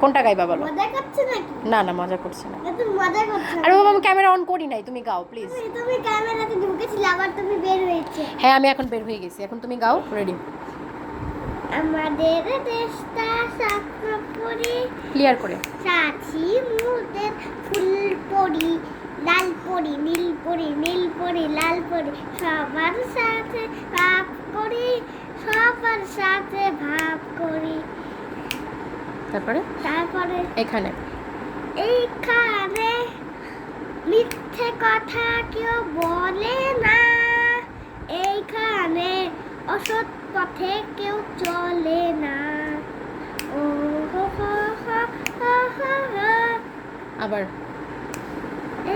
কোনটা গাইবা বলো? মজা করছ নাকি? না না মজা করছি না। তুমি মজা করছো। আরে বাবা আমি ক্যামেরা অন করি নাই, তুমি গাও প্লিজ। তুমি ক্যামেরাতে ঢুকেছিলে আবার তুমি বের হয়েছে। হ্যাঁ আমি এখন বের হয়ে গেছি, এখন তুমি গাও। রেডি? আমাদের দেশটা স্বপ্নপুরী, ক্লিয়ার করে। সাথী মুদের ফুল পরি, লাল পরি নীল পরি, নীল পরি লাল পরি, সবার সাথে ভাব করি, সবার সাথে ভাব করি। তারপরে এখানে এইখানে মিথ্যে কথা কেউ বলে না, এইখানে অসৎ পথে কেউ চলে না। ও হো হো হো হো হো হো। আবার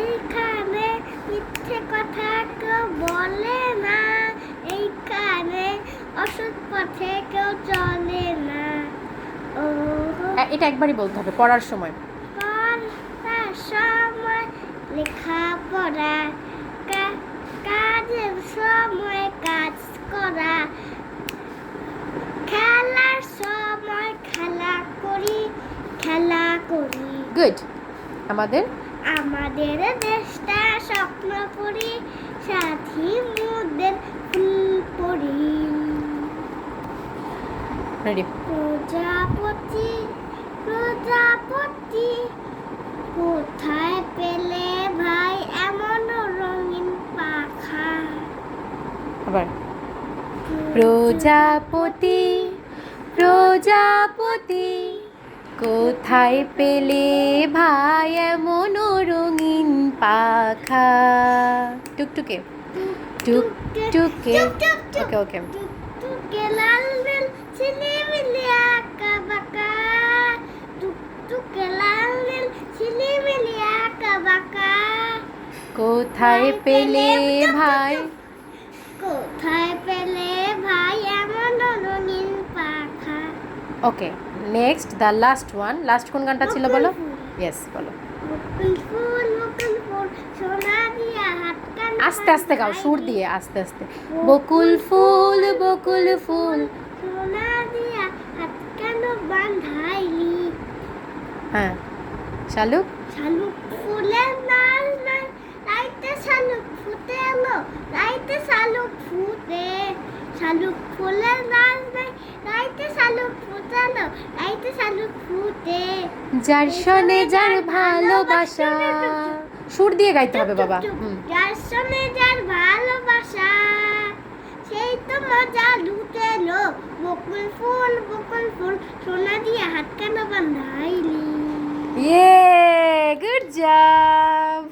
এইখানে মিথ্যে কথা কেউ বলে না, এইখানে অসৎ পথে কেউ চলে না। ও এটা একবারই বলতে হবে পড়ার সময়। পড়ার সময় লেখাপড়া, কাজের সময় কাজ করা, খেলার সময় খেলা করি, খেলা করি। গুড। আমাদের দেশটা স্বপ্নপুরী, সাথী মুদের ফুল পরি। রেডি? প্রজাপতি প্রজাপতি কোথায় পেলে ভাই এমন রঙিন পাখা? আবার প্রজাপতি প্রজাপতি কোথায় পেলে ভাই এমন রঙিন পাখা? টুকটুকে টুকটুকে। ওকে ওকে। টুকটুকে লাল নীল ঝিলিমিলি আঁকা বাঁকা, টুকটুকে লাল নীল ঝিলিমিলি আঁকা বাঁকা, কোথায় পেলে ভাই, কোথায় পেলে ভাই এমন রঙিন পাখা? Okay next the last one. Last কোন গানটা ছিল বলো? ইয়েস বলো। বকুল ফুল সোনা দিয়া হাত কান। আস্তে আস্তে গাও, সুর দিয়ে আস্তে আস্তে। বকুল ফুল সোনা দিয়া হাত কেন বাঁধাইলি? হ্যাঁ শালুক শালুক ফুলের নাল নাই, রাইতে শালুক ফুটে এলো, রাইতে শালুক ফুটে। শালুক ফুলের নাল নাই, রাইতে শালুক ফুটালো, রাইতে শালুক ফুটে। যার শোনে যার ভালোবাসা। সুর দিয়ে গাইতে হবে বাবা। যার শোনে যার ভালোবাসা, সেই তো মজা লুটে লো। বকুল ফুল সোনা দিয়ে হাত কেন বাঁধাইলি? ইয়ে গুড জব।